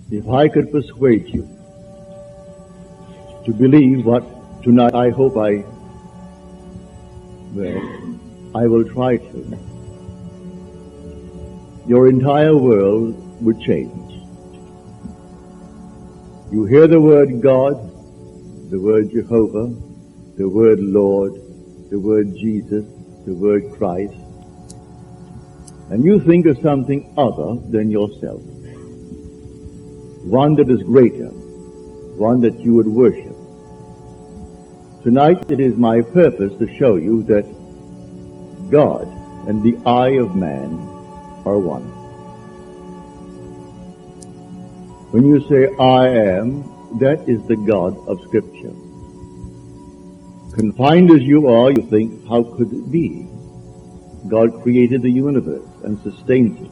If I could persuade you to believe what tonight I hope I will try to, your entire world would change. You hear the word God, the word Jehovah, the word Lord, the word Jesus, the word Christ, and you think of something other than yourself. One that is greater, one that you would worship. Tonight it is my purpose to show you that God and the eye of man are one. When you say I am, that is the God of Scripture. Confined as you are, you think, how could it be? God created the universe and sustains it.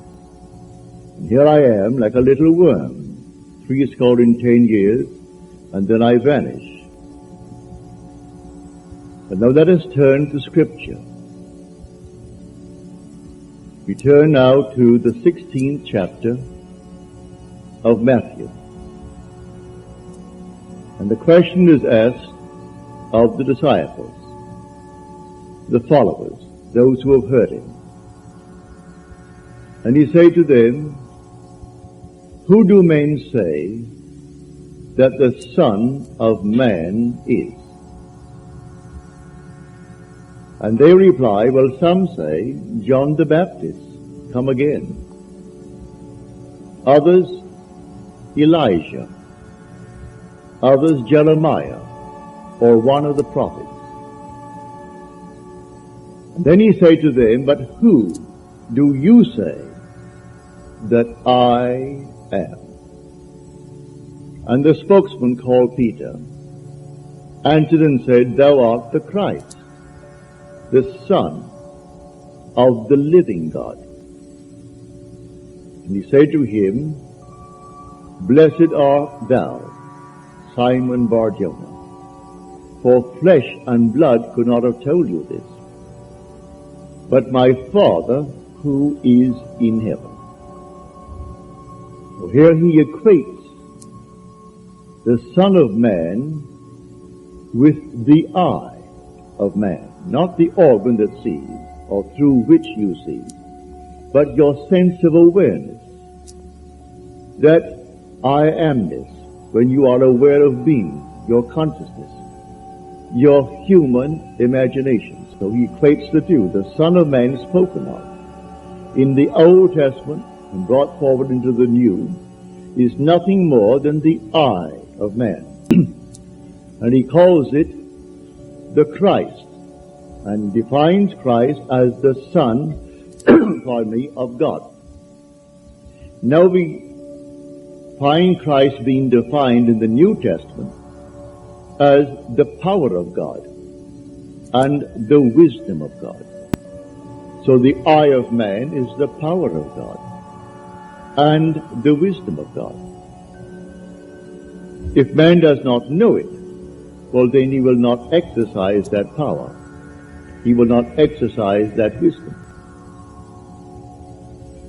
And here I am like a little worm, 10 years, and then I vanish. But now let us turn to Scripture. We turn now to the 16th chapter of Matthew. And the question is asked of the disciples, the followers, those who have heard him. And he said to them, who do men say that the Son of Man is? And they reply, well, some say John the Baptist, come again. Others, Elijah. Others, Jeremiah, or one of the prophets. And then he said to them, but who do you say that I am? And the spokesman called Peter answered and said, thou art the Christ, the Son of the living God. And he said to him, blessed art thou, Simon Bar-Jonah, for flesh and blood could not have told you this, but my Father who is in heaven. So here he equates the Son of Man with the eye of man, not the organ that sees or through which you see, but your sense of awareness, that I amness, when you are aware of being, your consciousness, your human imagination. So he equates the two. The Son of Man spoken of in the Old Testament and brought forward into the New is nothing more than the eye of man. And he calls it the Christ, and defines Christ as the Son, of God. Now we find Christ being defined in the New Testament as the power of God and the wisdom of God. So the eye of man is the power of God and the wisdom of God. If man does not know it, well, then he will not exercise that power. He will not exercise that wisdom.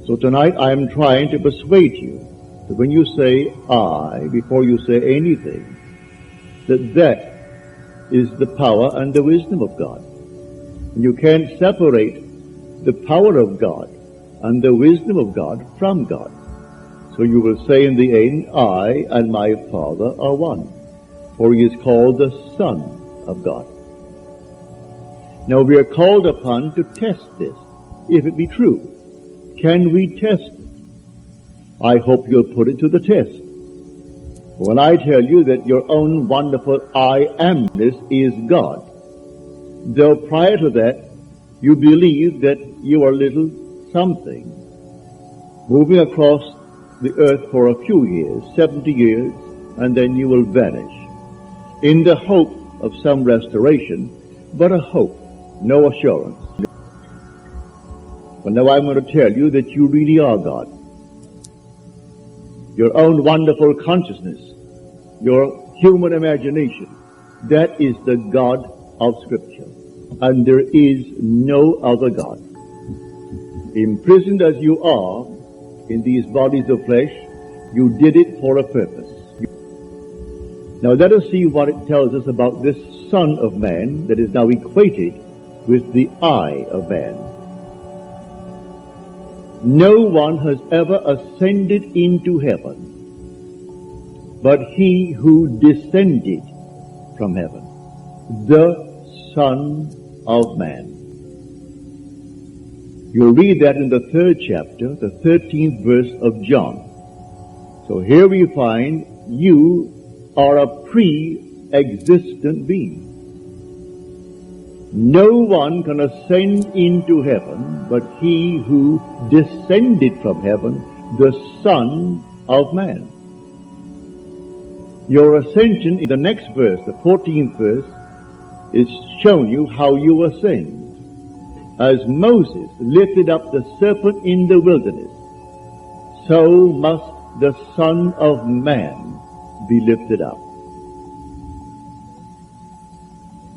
So tonight I am trying to persuade you that when you say I, before you say anything, that is the power and the wisdom of God. And you can't separate the power of God and the wisdom of God from God. So you will say in the end, I and my Father are one, for he is called the Son of God. Now we are called upon to test this, if it be true. Can we test it? I hope you'll put it to the test. When I tell you that your own wonderful I amness is God, though prior to that you believe that you are little something, moving across the earth for a few years, 70 years, and then you will vanish, in the hope of some restoration, but a hope, no assurance. But now I'm going to tell you that you really are God. Your own wonderful consciousness, your human imagination, that is the God of Scripture. And there is no other God. Imprisoned as you are in these bodies of flesh, You did it for a purpose. Now let us see what it tells us about this Son of Man that is now equated with the eye of man. No one has ever ascended into heaven but he who descended from heaven, the Son of Man. You'll read that in the 3rd chapter, the 13th verse of John. So here we find you are a pre-existent being. No one can ascend into heaven but he who descended from heaven, the Son of Man. Your ascension in the next verse, the 14th verse, is showing you how you ascend. As Moses lifted up the serpent in the wilderness, so must the Son of Man be lifted up.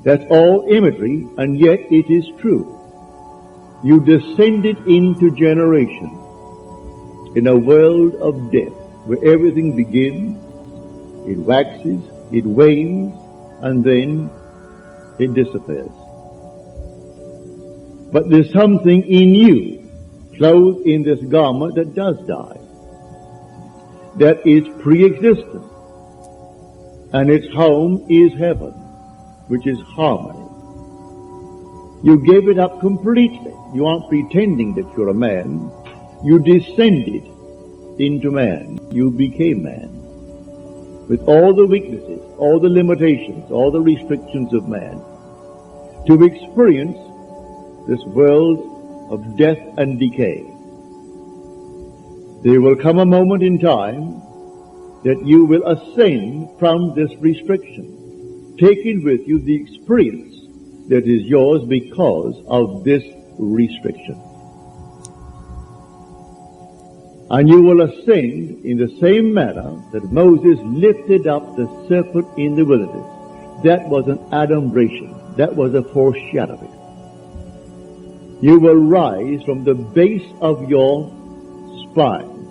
That's all imagery, and yet it is true. You descended into generation in a world of death, where everything begins, it waxes, it wanes, and then it disappears. But there's something in you, clothed in this garment that does die, that is pre-existent, and its home is heaven, which is harmony. You gave it up completely. You aren't pretending that you're a man. You descended into man. You became man. With all the weaknesses, all the limitations, all the restrictions of man, to experience this world of death and decay. There will come a moment in time that you will ascend from this restriction, taking with you the experience that is yours because of this restriction. And you will ascend in the same manner that Moses lifted up the serpent in the wilderness. That was an adumbration. That was a foreshadowing. You will rise from the base of your spine,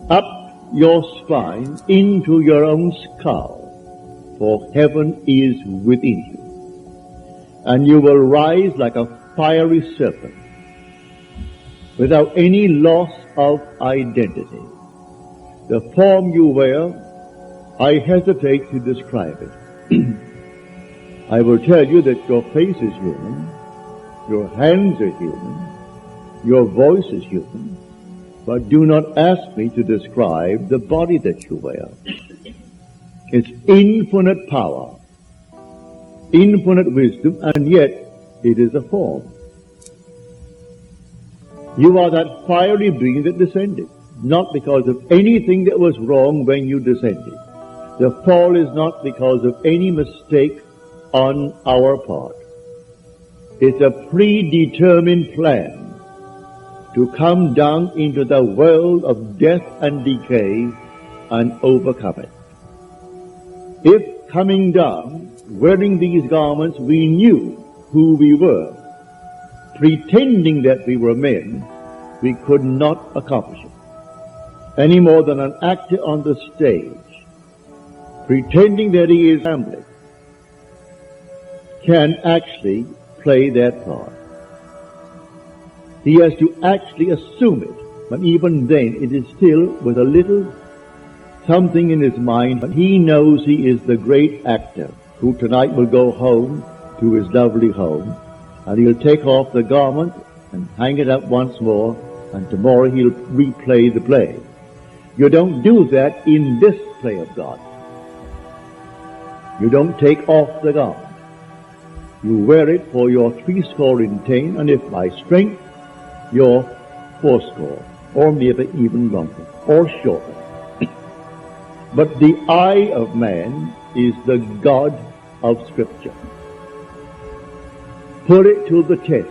up your spine into your own skull, for heaven is within you. And you will rise like a fiery serpent, without any loss of identity. The form you wear, I hesitate to describe it. I will tell you that your face is human, your hands are human, your voice is human, but do not ask me to describe the body that you wear. It's infinite power, infinite wisdom, and yet it is a form. You are that fiery being that descended, not because of anything that was wrong when you descended. The fall is not because of any mistake on our part. It's a predetermined plan to come down into the world of death and decay and overcome it. If coming down, wearing these garments, we knew who we were, pretending that we were men, we could not accomplish it. Any more than an actor on the stage, pretending that he is Hamlet, can actually play that part. He has to actually assume it, but even then it is still with a little something in his mind. But he knows he is the great actor who tonight will go home to his lovely home, and he'll take off the garment and hang it up once more, and tomorrow he'll replay the play. You don't do that in this play of God. You don't take off the garment. You wear it for your 70, and if by strength, your 80, or maybe even longer, or shorter. But the eye of man is the God of Scripture. Put it to the test.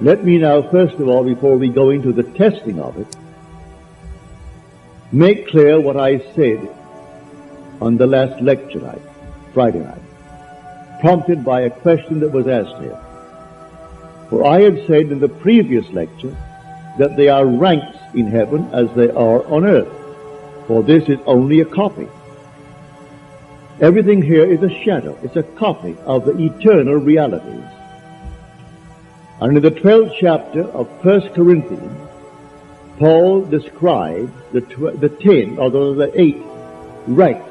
Let me now, first of all, before we go into the testing of it, make clear what I said on the last lecture night, Friday night, prompted by a question that was asked here. For I had said in the previous lecture that there are ranks in heaven as there are on earth, for this is only a copy. Everything here is a shadow. It's a copy of the eternal realities. And in the 12th chapter of 1 Corinthians, Paul describes the 10, or the 8 ranks.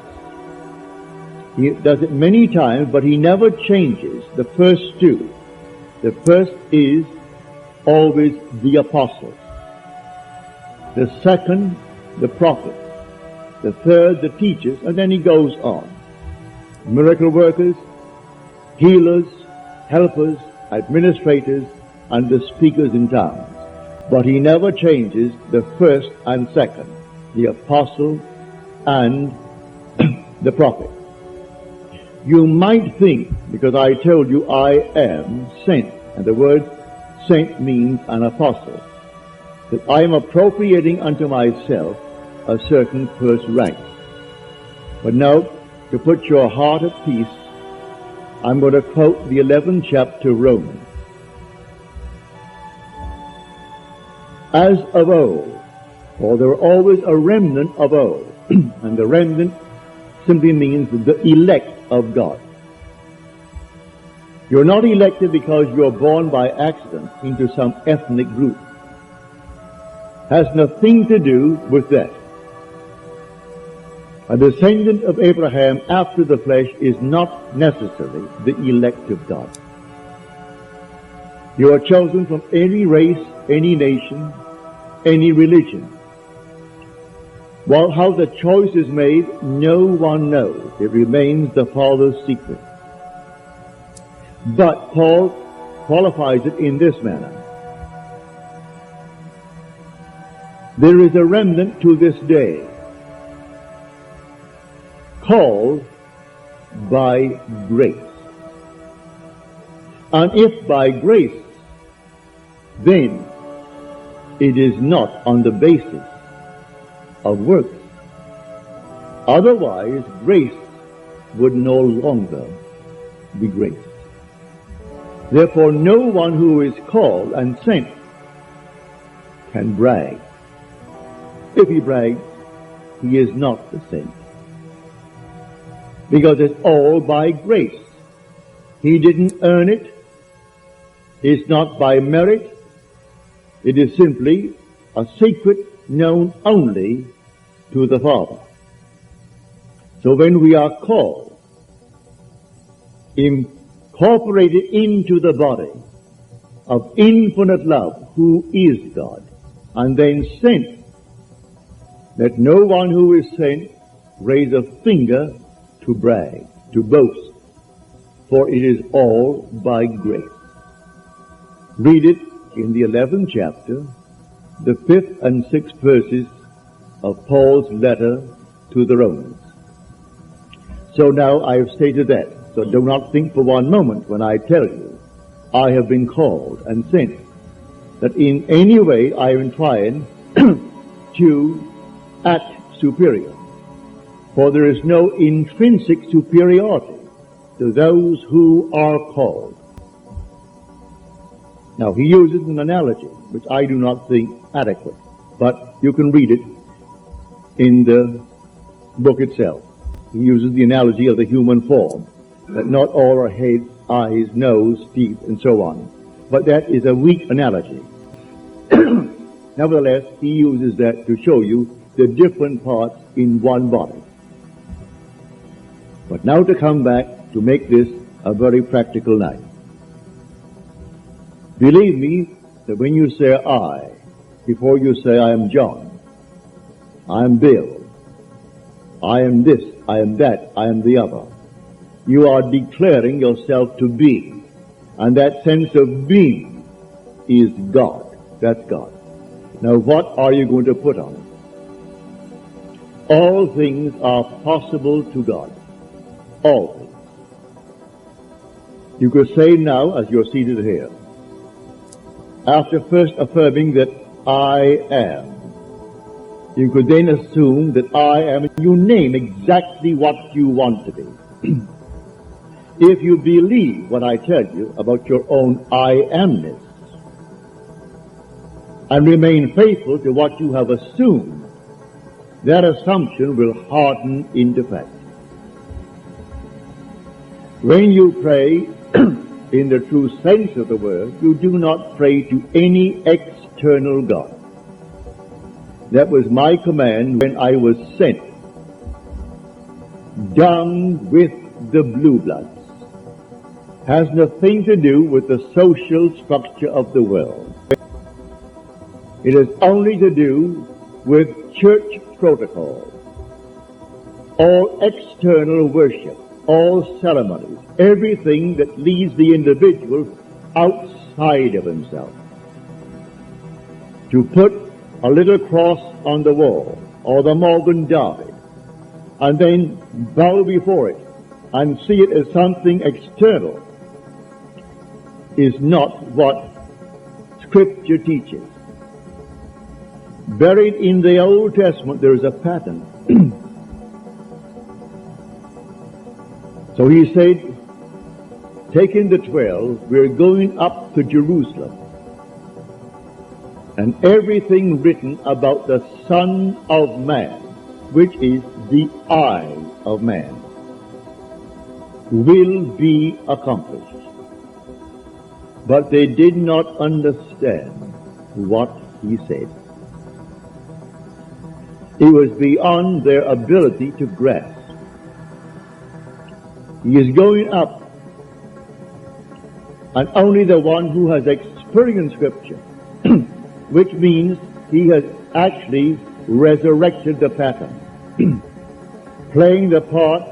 He does it many times, but he never changes the first 2. The first is always the apostles. The second, the prophets. The third, the teachers, and then he goes on. Miracle workers, healers, helpers, administrators, and the speakers in tongues. But he never changes the first and second, the apostle and the prophet. You might think, because I told you I am sent, and the word sent means an apostle, that I am appropriating unto myself a certain first rank. But now, to put your heart at peace, I'm going to quote the 11th chapter of Romans. As of old, for there were always a remnant of old, and the remnant simply means the elect of God. You're not elected because you're born by accident into some ethnic group. Has nothing to do with that. A descendant of Abraham after the flesh is not necessarily the elect of God. You are chosen from any race, any nation, any religion. While how the choice is made, no one knows. It remains the Father's secret. But Paul qualifies it in this manner. There is a remnant to this day, called by grace. And if by grace, then it is not on the basis of works. Otherwise, grace would no longer be grace. Therefore, no one who is called and sent can brag. If he brags, he is not the saint. Because it's all by grace. He didn't earn it. It's not by merit. It is simply a secret known only to the Father. So when we are called, incorporated into the body of infinite love, who is God, and then sent, let no one who is sent raise a finger to brag, to boast, for it is all by grace. Read it in the 11th chapter, the 5th and 6th verses of Paul's letter to the Romans. So now I have stated that. So do not think for one moment when I tell you I have been called and sent that in any way I am trying to act superior. For there is no intrinsic superiority to those who are called. Now he uses an analogy which I do not think adequate, but you can read it in the book itself. He uses the analogy of the human form, that not all are head, eyes, nose, teeth, and so on. But that is a weak analogy. Nevertheless, he uses that to show you the different parts in one body. But now to come back to make this a very practical night. Believe me that when you say I, before you say I am John, I am Bill, I am this, I am that, I am the other, you are declaring yourself to be. And that sense of being is God. That's God. Now what are you going to put on it? All things are possible to God. All things. You could say now, as you're seated here, after first affirming that I am, you could then assume that I am, you name exactly what you want to be. If you believe what I tell you about your own I amness, and remain faithful to what you have assumed, that assumption will harden into fact. When you pray in the true sense of the word, you do not pray to any external God. That was my command when I was sent down with the blue bloods. Has nothing to do with the social structure of the world. It has only to do with church protocol, all external worship, all ceremonies, everything that leads the individual outside of himself. To put a little cross on the wall, or the Morgan Derby, and then bow before it and see it as something external, is not what Scripture teaches. Buried in the Old Testament there is a pattern. So he said, taking the 12, we're going up to Jerusalem. And everything written about the Son of Man, which is the eye of man, will be accomplished. But they did not understand what he said. It was beyond their ability to grasp. He is going up, and only the one who has experienced Scripture, which means he has actually resurrected the pattern, playing the part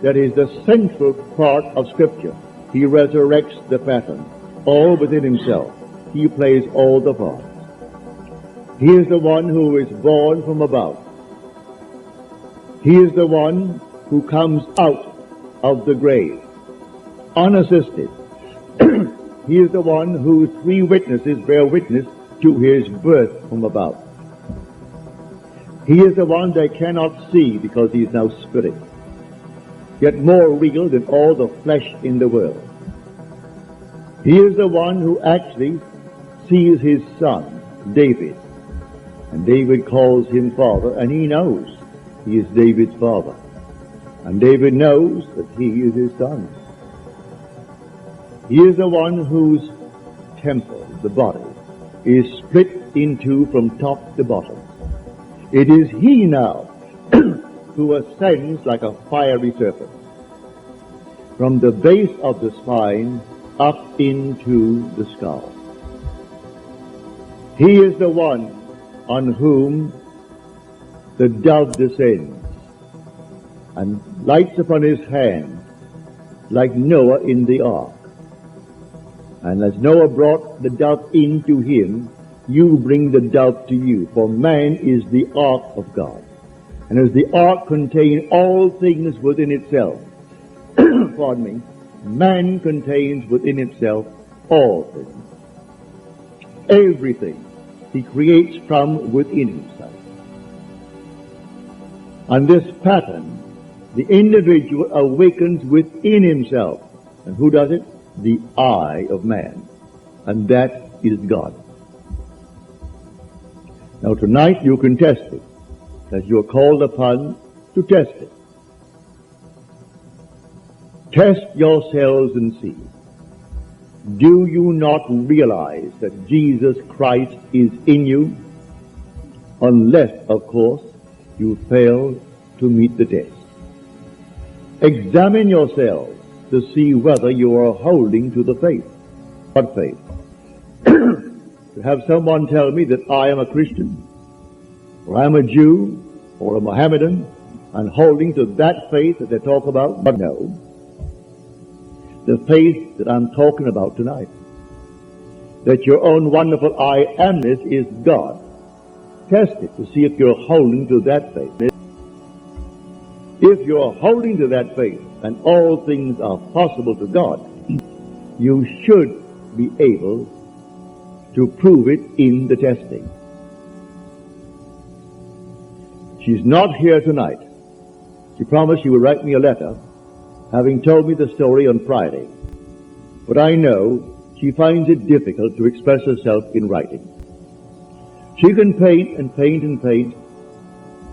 that is the central part of Scripture. He resurrects the pattern, all within himself. He plays all the parts. He is the one who is born from above. He is the one who comes out of the grave, unassisted. He is the one whose 3 witnesses bear witness to his birth from above. He is the one they cannot see because he is now spirit, yet more real than all the flesh in the world. He is the one who actually sees his son, David, and David calls him father, and he knows he is David's father. And David knows that he is his son. He is the one whose temple, the body, is split in 2 from top to bottom. It is he now who ascends like a fiery serpent from the base of the spine up into the skull. He is the one on whom the dove descends and lights upon his hand like Noah in the ark. And as Noah brought the dove into him, you bring the dove to you, for man is the ark of God. And as the ark contains all things within itself, pardon me, man contains within itself all things. Everything he creates from within himself. And this pattern, the individual awakens within himself. And who does it? The eye of man. And that is God. Now tonight you can test it, as you are called upon to test it. Test yourselves and see. Do you not realize that Jesus Christ is in you? Unless, of course, you fail to meet the test. Examine yourselves to see whether you are holding to the faith. What faith? To have someone tell me that I am a Christian, or I'm a Jew, or a Mohammedan, and holding to that faith that they talk about? But no. The faith that I'm talking about tonight, that your own wonderful I amness is God. Test it to see if you're holding to that faith. If you're holding to that faith, and all things are possible to God, you should be able to prove it in the testing. She's not here tonight. She promised she would write me a letter, having told me the story on Friday. But I know she finds it difficult to express herself in writing. She can paint and paint and paint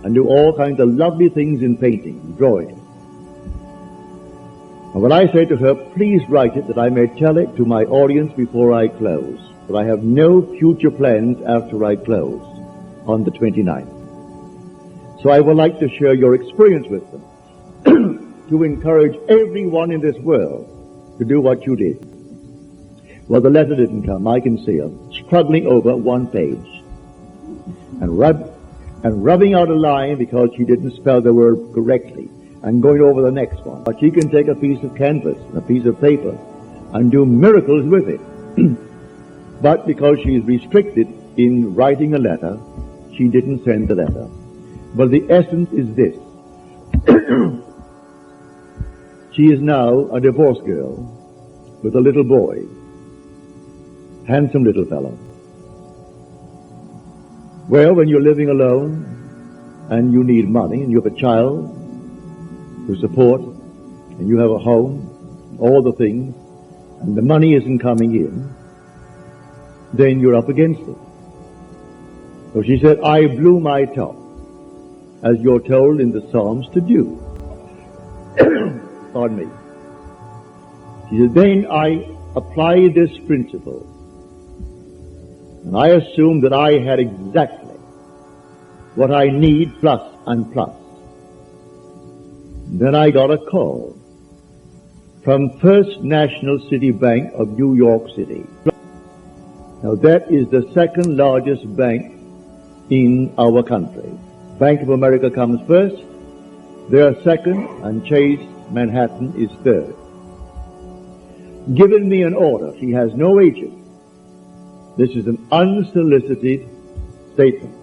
and do all kinds of lovely things in painting, drawing. And when I say to her, please write it that I may tell it to my audience before I close, but I have no future plans after I close on the 29th. So I would like to share your experience with them, to encourage everyone in this world to do what you did. Well, the letter didn't come. I can see her struggling over one page and rubbing out a line because she didn't spell the word correctly and going over the next one. But she can take a piece of canvas and a piece of paper and do miracles with it. But because she is restricted in writing a letter, she didn't send the letter. But the essence is this. She is now a divorced girl with a little boy. Handsome little fellow. Well, when you're living alone and you need money and you have a child to support and you have a home, all the things, and the money isn't coming in, then you're up against it. So she said, I blew my top, as you're told in the Psalms to do. Pardon me. She said, then I applied this principle, and I assumed that I had exactly what I need plus and plus. Then I got a call from First National City Bank of New York City. Now that is the second largest bank in our country. Bank of America comes first, they are second, and Chase Manhattan is third. Given me an order. She has no agent. This is an unsolicited statement.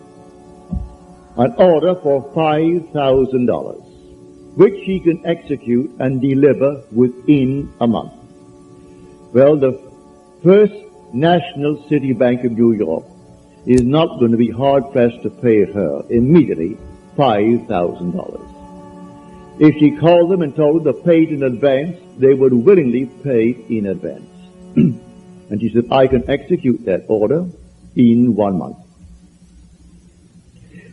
An order for $5,000, which she can execute and deliver within a month. Well, the First National City Bank of New York is not going to be hard-pressed to pay her immediately $5,000. If she called them and told them to pay it in advance, they would willingly pay it in advance. And she said, I can execute that order in 1 month.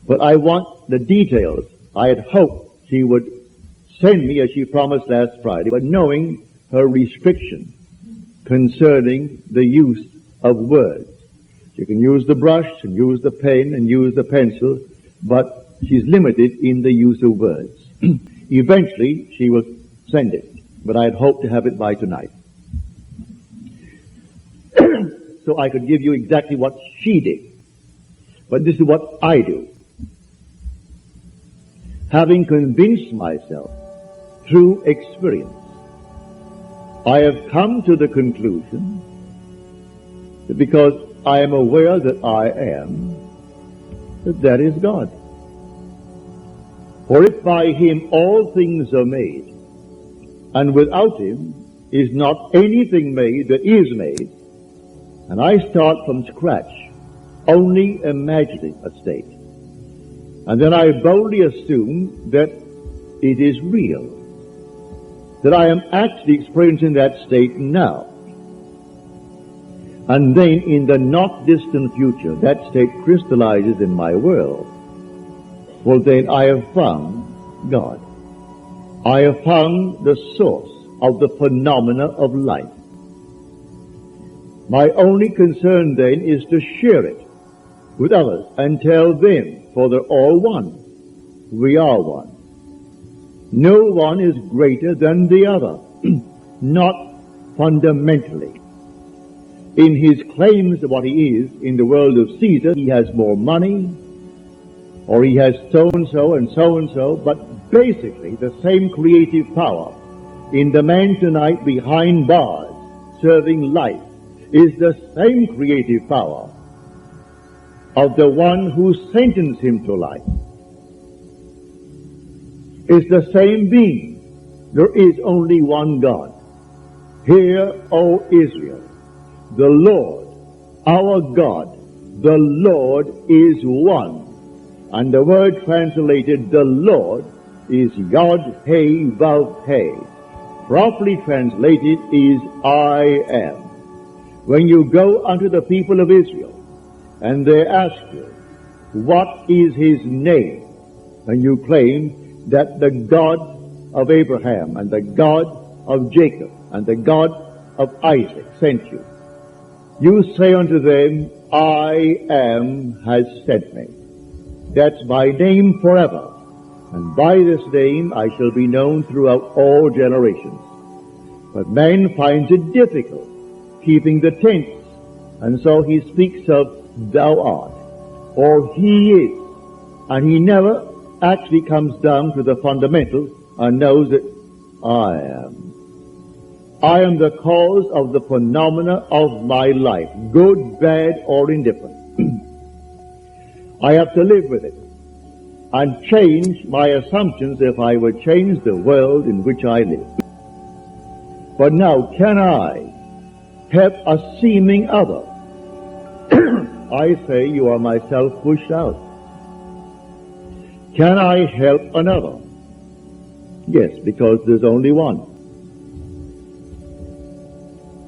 But I want the details. I had hoped she would send me, as she promised last Friday, but knowing her restriction concerning the use of words. She can use the brush and use the pen and use the pencil, but she's limited in the use of words. Eventually, she will send it, but I had hoped to have it by tonight. So I could give you exactly what she did. But this is what I do. Having convinced myself through experience, I have come to the conclusion that because I am aware that I am, that is God. For if by him all things are made, and without him is not anything made that is made, and I start from scratch, only imagining a state, and then I boldly assume that it is real, that I am actually experiencing that state now. And then in the not distant future, that state crystallizes in my world. Well, then I have found God. I have found the source of the phenomena of life. My only concern then is to share it with others and tell them, for they're all one. We are one. No one is greater than the other, not fundamentally. In his claims of what he is in the world of Caesar, he has more money, or he has so-and-so and so-and-so, but basically the same creative power in the man tonight behind bars serving life is the same creative power of the one who sentenced him to life. Is the same being. There is only one God. Hear, O Israel, the Lord, our God, the Lord is one. And the word translated, the Lord, is Yod He Vav He. Properly translated is I am. When you go unto the people of Israel, and they ask you, what is his name? And you claim that the God of Abraham and the God of Jacob and the God of Isaac sent you. You say unto them, I am has sent me. That's my name forever. And by this name I shall be known throughout all generations. But man finds it difficult keeping the tense, and so he speaks of thou art, or he is, and he never actually comes down to the fundamentals and knows that I am. I am the cause of the phenomena of my life, good, bad, or indifferent. I have to live with it and change my assumptions if I would change the world in which I live. But now, can I help a seeming other? I say you are myself pushed out. Can I help another? Yes, because there's only one.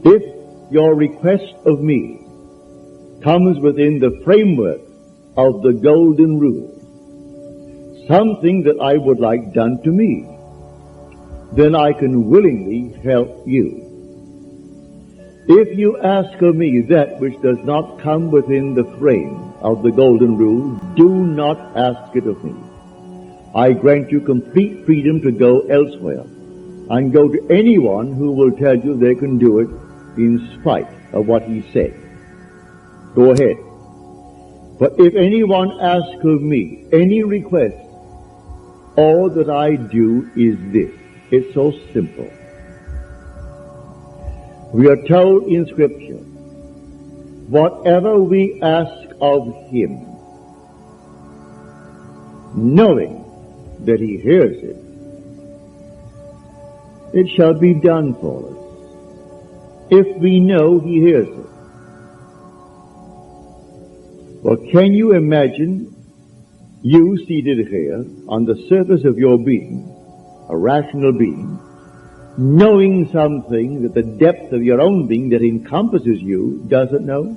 If your request of me comes within the framework of the golden rule, something that I would like done to me, then I can willingly help you. If you ask of me that which does not come within the frame of the golden rule, do not ask it of me. I grant you complete freedom to go elsewhere and go to anyone who will tell you they can do it in spite of what he said. Go ahead. But if anyone asks of me any request, all that I do is this. It's so simple. We are told in Scripture, whatever we ask of him, knowing that he hears it, it shall be done for us. If we know he hears it. Well, can you imagine you seated here on the surface of your being, a rational being, knowing something that the depth of your own being that encompasses you doesn't know?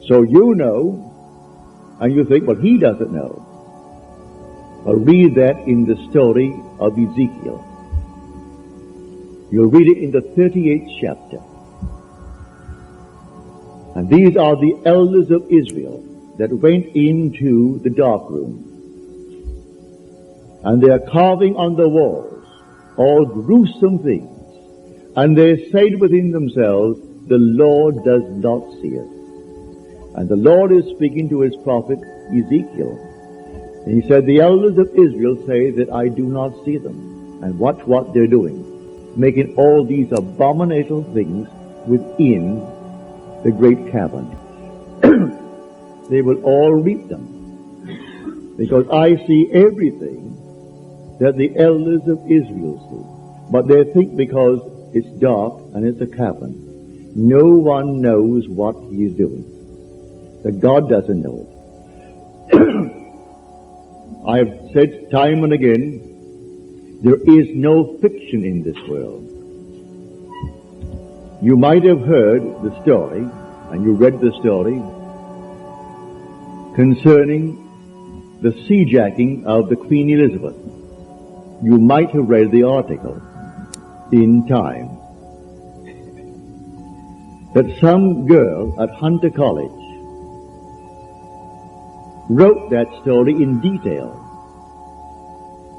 So you know, and you think, well, he doesn't know. Well, read that in the story of Ezekiel. You'll read it in the 38th chapter. And these are the elders of Israel that went into the dark room. And they are carving on the walls all gruesome things. And they said within themselves, the Lord does not see us. And the Lord is speaking to his prophet Ezekiel. And he said, the elders of Israel say that I do not see them. And watch what they're doing, making all these abominable things within the great cavern. They will all reap them, because I see everything that the elders of Israel see. But they think because it's dark and it's a cavern, no one knows what he is doing. That God doesn't know it. I have said time and again, there is no fiction in this world. You might have heard the story, and you read the story, concerning the seajacking of the Queen Elizabeth. You might have read the article in Time that some girl at Hunter College wrote that story in detail.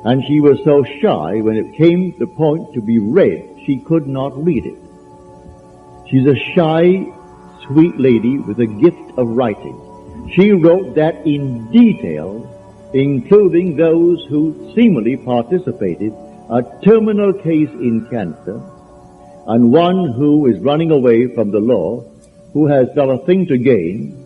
And she was so shy when it came the point to be read, she could not read it. She's a shy, sweet lady with a gift of writing. She wrote that in detail, including those who seemingly participated, a terminal case in cancer, and one who is running away from the law, who has not a thing to gain,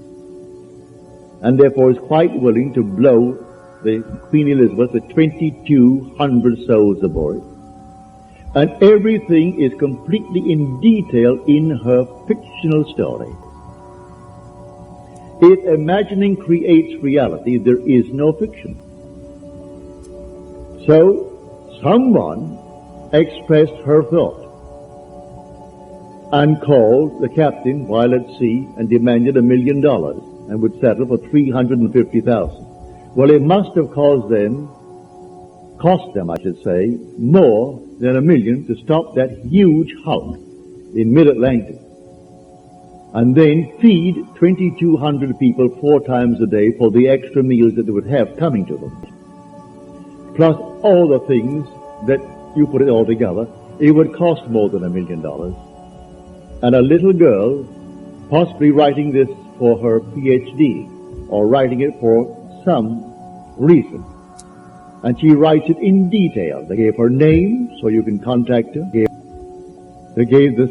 and therefore is quite willing to blow the Queen Elizabeth with 2,200 souls aboard. And everything is completely in detail in her fictional story. If imagining creates reality, there is no fiction. So, someone expressed her thought and called the captain while at sea and demanded $1 million. and would settle for $350,000. Well, it must have cost them, I should say, more than $1 million to stop that huge hulk in mid-Atlantic and then feed 2,200 people 4 times a day for the extra meals that they would have coming to them. Plus all the things that you put it all together, it would cost more than $1 million. And a little girl, possibly writing this for her PhD, or writing it for some reason, and she writes it in detail. They gave her name, so you can contact her. They gave the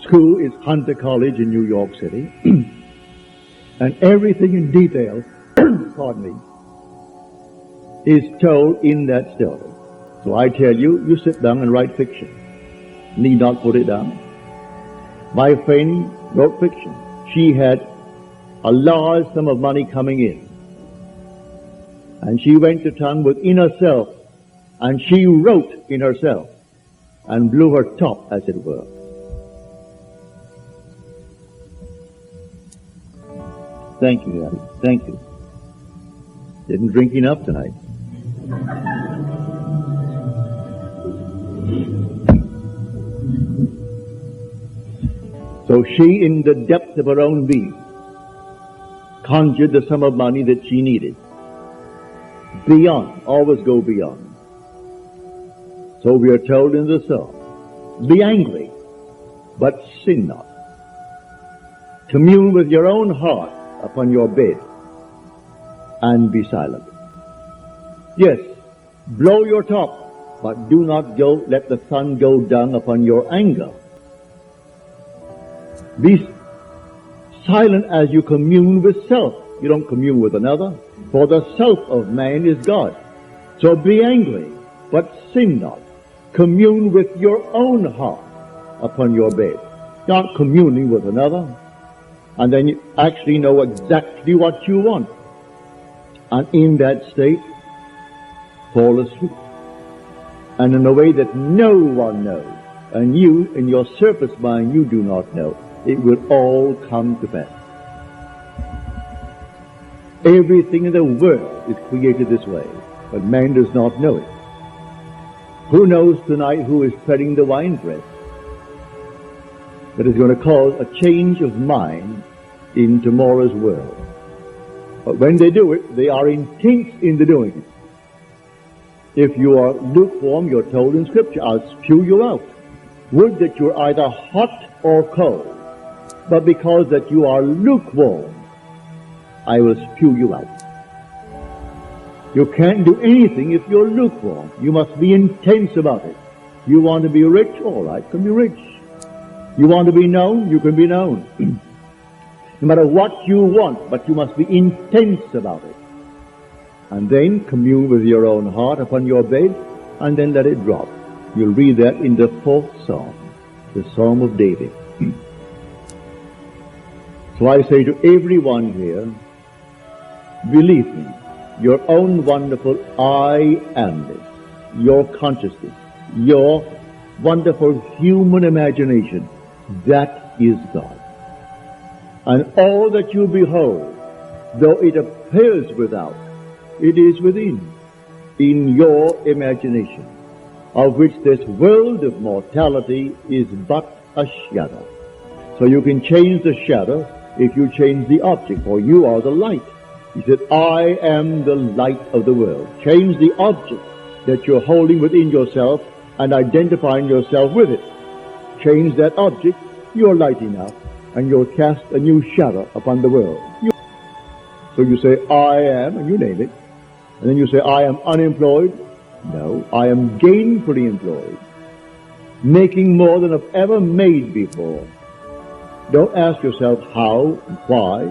school is Hunter College in New York City, and everything in detail, pardon me, is told in that story. So I tell you, you sit down and write fiction. Need not put it down. My friend wrote fiction. She had a large sum of money coming in, and she went to town within herself, and she wrote in herself, and blew her top, as it were. Thank you, Daddy. Thank you. Didn't drink enough tonight. So she, in the depth of her own being, conjured the sum of money that she needed. Beyond, always go beyond. So we are told in the psalm, be angry, but sin not. Commune with your own heart upon your bed, and be silent. Yes, blow your top, but do not let the sun go down upon your anger. Be silent as you commune with self. You don't commune with another, for the self of man is God. So be angry, but sin not. Commune with your own heart upon your bed. Not communing with another, and then you actually know exactly what you want. And in that state, fall asleep. And in a way that no one knows, and you, in your surface mind, you do not know, it will all come to pass. Everything in the world is created this way, but man does not know it. Who knows tonight who is treading the winepress? That is going to cause a change of mind in tomorrow's world. But when they do it, they are intent in the doing it. If you are lukewarm, you're told in Scripture, I'll spew you out. Would that you're either hot or cold. But because that you are lukewarm, I will spew you out. You can't do anything if you're lukewarm. You must be intense about it. You want to be rich? All right, can be rich. You want to be known? You can be known. No matter what you want, but you must be intense about it. And then commune with your own heart upon your bed, and then let it drop. You'll read that in the 4th Psalm, the Psalm of David. So I say to everyone here, believe me, your own wonderful I amness, your consciousness, your wonderful human imagination, that is God. And all that you behold, though it appears without, it is within, in your imagination, of which this world of mortality is but a shadow. So you can change the shadow if you change the object, for you are the light. He said, I am the light of the world. Change the object that you're holding within yourself and identifying yourself with it. Change that object, you're lighting up, and you'll cast a new shadow upon the world. So you say, I am, and you name it. And then you say, I am unemployed. No, I am gainfully employed, making more than I've ever made before. Don't ask yourself how, why,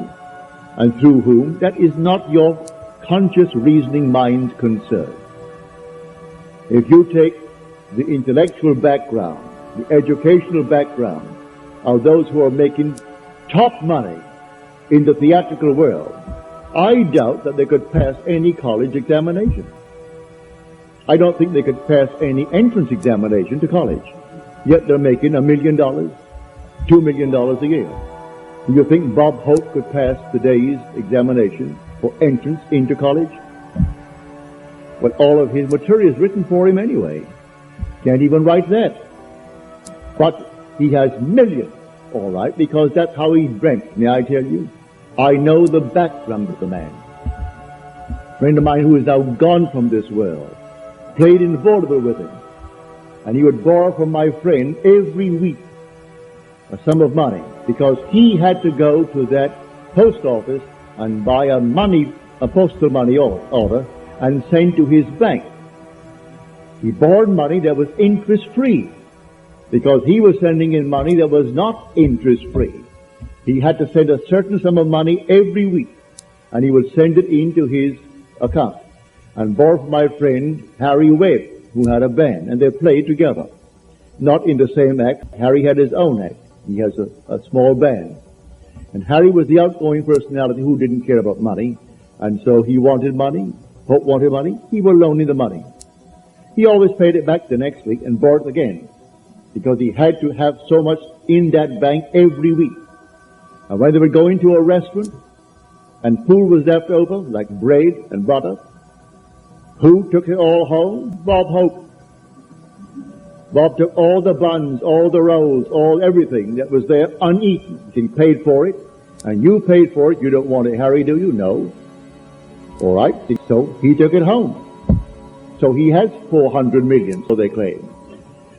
and through whom. That is not your conscious reasoning mind's concern. If you take the intellectual background, the educational background of those who are making top money in the theatrical world, I doubt that they could pass any college examination. I don't think they could pass any entrance examination to college. Yet they're making $1 million, $2 million a year. Do you think Bob Hope could pass today's examination for entrance into college? Well, all of his material is written for him anyway. Can't even write that. But he has millions, all right, because that's how he's dreamt. May I tell you? I know the background of the man. A friend of mine who is now gone from this world played in vaudeville with him. And he would borrow from my friend every week a sum of money, because he had to go to that post office and buy a postal money order and send to his bank. He borrowed money that was interest-free, because he was sending in money that was not interest-free. He had to send a certain sum of money every week, and he would send it into his account. And borrowed from my friend Harry Webb, who had a band, and they played together. Not in the same act. Harry had his own act. He has a small band. And Harry was the outgoing personality who didn't care about money, and so he wanted money. Hope wanted money. He would loan him the money. He always paid it back the next week and borrowed it again, because he had to have so much in that bank every week. And when they would go into a restaurant and food was left over, like bread and butter, who took it all home? Bob Hope. Bob took all the buns, all the rolls, everything that was there uneaten. He paid for it, and you paid for it. You don't want it, Harry, do you? No. All right, so he took it home. So he has 400 million, so they claim.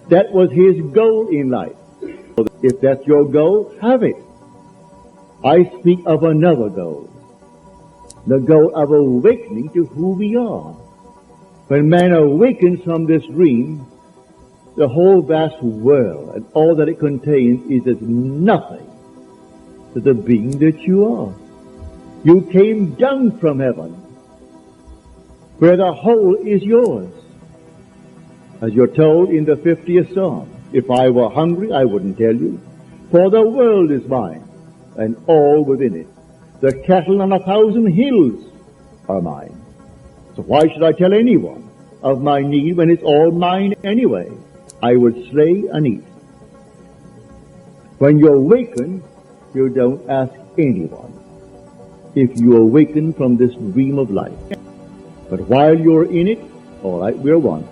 That was his goal in life. If that's your goal, have it. I speak of another goal. The goal of awakening to who we are. When man awakens from this dream, the whole vast world and all that it contains is as nothing to the being that you are. You came down from heaven, where the whole is yours. As you're told in the 50th Psalm, if I were hungry, I wouldn't tell you, for the world is mine, and all within it. The cattle on 1,000 hills are mine. So why should I tell anyone of my need when it's all mine anyway? I would slay and eat. When you awaken, you don't ask anyone if you awaken from this dream of life. But while you're in it, all right, we're one.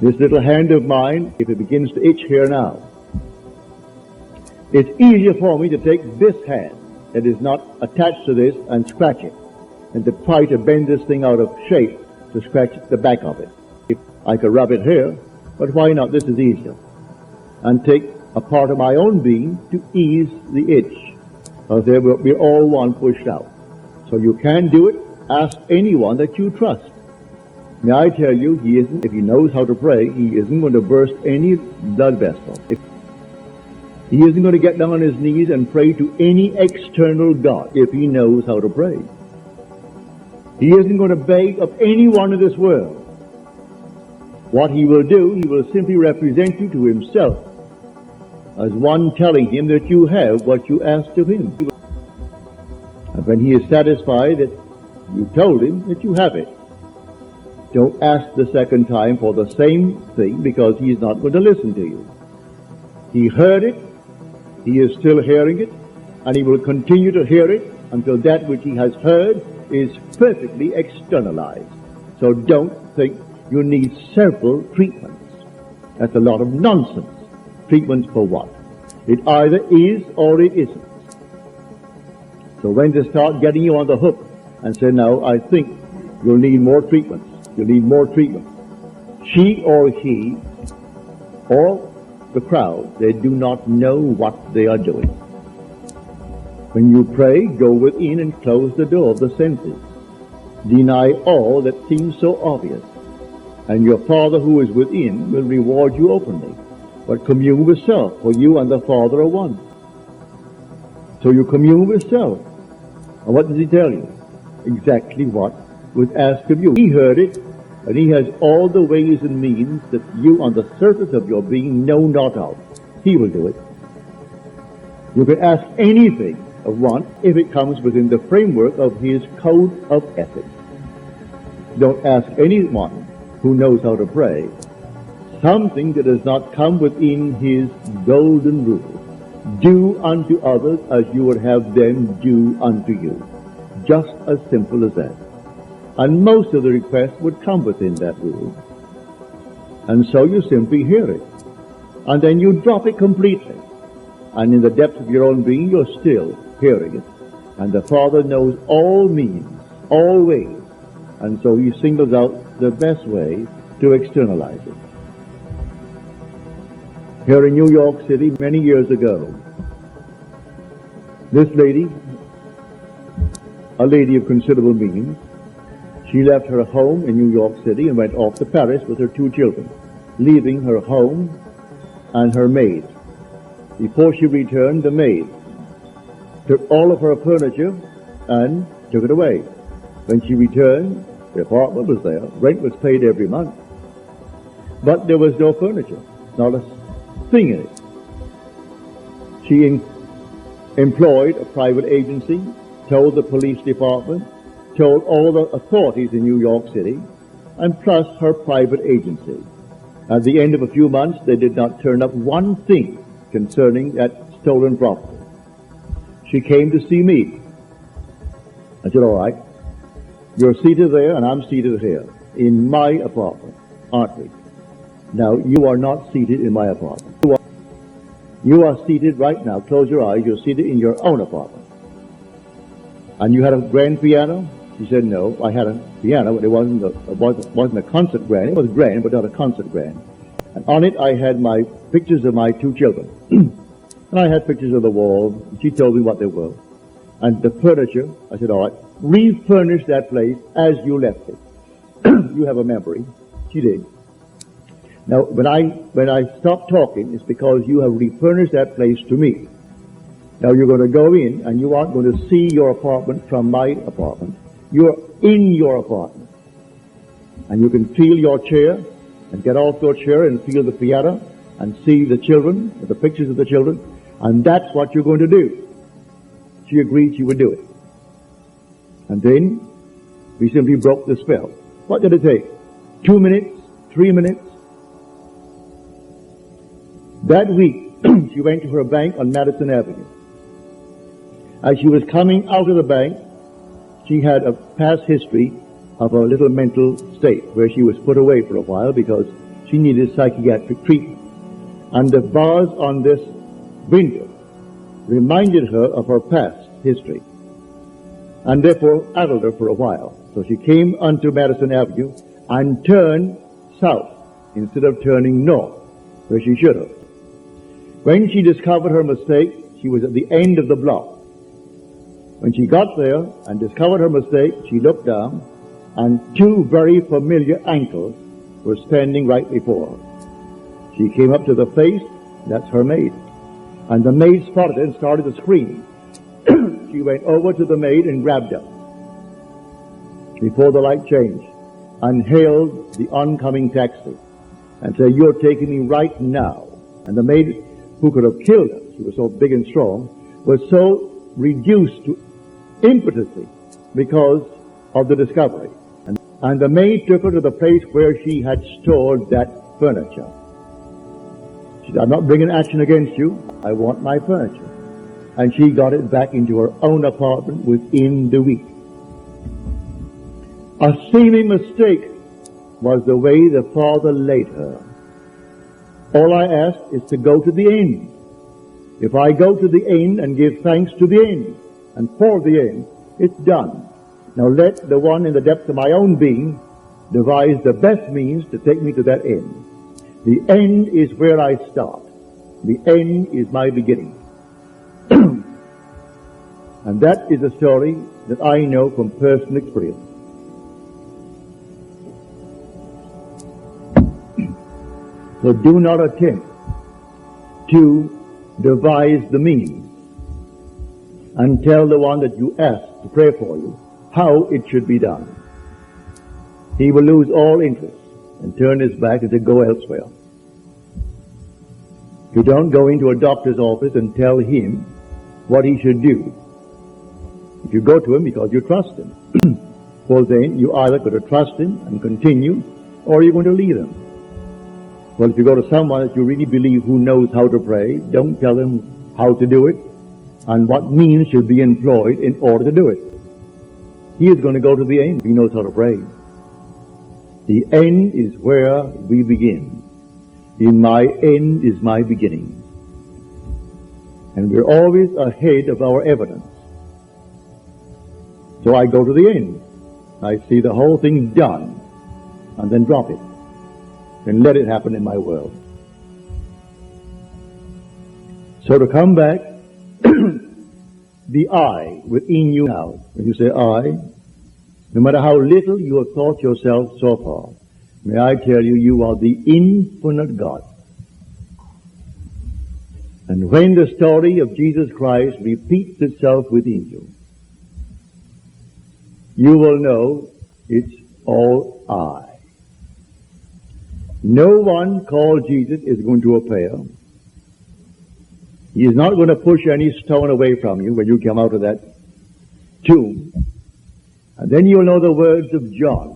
This little hand of mine, if it begins to itch here now, it's easier for me to take this hand that is not attached to this and scratch it, and to try to bend this thing out of shape to scratch the back of it. If I could rub it here, but why not? This is easier. And take a part of my own being to ease the itch. Because there will be all one pushed out. So you can do it. Ask anyone that you trust. May I tell you, he isn't, if he knows how to pray, he isn't going to burst any blood vessel. He isn't going to get down on his knees and pray to any external God if he knows how to pray. He isn't going to beg of anyone in this world. What he will do, he will simply represent you to himself as one telling him that you have what you asked of him. And when he is satisfied that you told him that you have it, don't ask the second time for the same thing, because he is not going to listen to you. He heard it, he is still hearing it, and he will continue to hear it until that which he has heard is perfectly externalized. So don't think you need several treatments. That's a lot of nonsense. Treatments for what? It either is or it isn't. So when they start getting you on the hook and say, no, I think you'll need more treatments. You'll need more treatments. She or he or the crowd, they do not know what they are doing. When you pray, go within and close the door of the senses. Deny all that seems so obvious. And your Father who is within will reward you openly. But commune with self, for you and the Father are one. So you commune with self. And what does he tell you? Exactly what was asked of you. He heard it, and he has all the ways and means that you on the surface of your being know not of. He will do it. You can ask anything of one if it comes within the framework of his code of ethics. Don't ask anyone who knows how to pray something that does not come within his golden rule. Do unto others as you would have them do unto you. Just as simple as that. And most of the requests would come within that rule. And so you simply hear it. And then you drop it completely. And in the depths of your own being, you're still hearing it. And the Father knows all means, all ways. And so he singles out the best way to externalize it. Here in New York City, many years ago, this lady, a lady of considerable means, she left her home in New York City and went off to Paris with her 2 children, leaving her home and her maid. Before she returned, the maid took all of her furniture and took it away. When she returned, the apartment was there. Rent was paid every month. But there was no furniture, not a thing in it. She employed a private agency, told the police department, told all the authorities in New York City, and plus her private agency. At the end of a few months, they did not turn up one thing concerning that stolen property. She came to see me. I said, all right, you're seated there and I'm seated here in my apartment, aren't we? Now, you are not seated in my apartment. You are seated right now. Close your eyes. You're seated in your own apartment. And you had a grand piano? She said, no, I had a piano, but it wasn't a concert grand. It was grand, but not a concert grand. And on it, I had my pictures of my 2 children. And I had pictures of the wall. She told me what they were. And the furniture, I said, all right, refurnish that place as you left it. You have a memory. She did. Now, when I stopped talking, it's because you have refurnished that place to me. Now you're going to go in, and you aren't going to see your apartment from my apartment. You're in your apartment. And you can feel your chair, and get off your chair and feel the piano, and see the children, the pictures of the children, and that's what you're going to do. She agreed she would do it. And then, we simply broke the spell. What did it take? 2 minutes? 3 minutes? That week, she went to her bank on Madison Avenue. As she was coming out of the bank, she had a past history of a little mental state where she was put away for a while because she needed psychiatric treatment. And the bars on this window reminded her of her past history and therefore addled her for a while. So she came onto Madison Avenue and turned south instead of turning north where she should have. When she discovered her mistake, she was at the end of the block. When she got there and discovered her mistake, she looked down, and 2 very familiar ankles were standing right before her. She came up to the face, that's her maid. And the maid spotted it and started to scream. She went over to the maid and grabbed her before the light changed and hailed the oncoming taxi and said, you're taking me right now. And the maid, who could have killed her, she was so big and strong, was so reduced to impotency because of the discovery. And the maid took her to the place where she had stored that furniture. She said, I'm not bringing action against you. I want my furniture. And she got it back into her own apartment within the week. A seeming mistake was the way the Father laid her. All I ask is to go to the end. If I go to the end and give thanks to the end, and for the end, it's done. Now let the one in the depths of my own being devise the best means to take me to that end. The end is where I start. The end is my beginning. And that is a story that I know from personal experience. So do not attempt to devise the means and tell the one that you ask to pray for you how it should be done. He will lose all interest and turn his back and say, go elsewhere. You don't go into a doctor's office and tell him what he should do. If you go to him because you trust him, well then you either got to trust him and continue, or you're going to leave him. Well, if you go to someone that you really believe who knows how to pray, don't tell him how to do it and what means should be employed in order to do it. He is going to go to the end. He knows how to pray. The end is where we begin. In my end is my beginning. And we're always ahead of our evidence. So I go to the end. I see the whole thing done, and then drop it, and let it happen in my world. So to come back, the I within you now, when you say I, no matter how little you have thought yourself so far, may I tell you, you are the infinite God. And when the story of Jesus Christ repeats itself within you, you will know it's all I. No one called Jesus is going to appear. He is not going to push any stone away from you when you come out of that tomb. And then you'll know the words of John.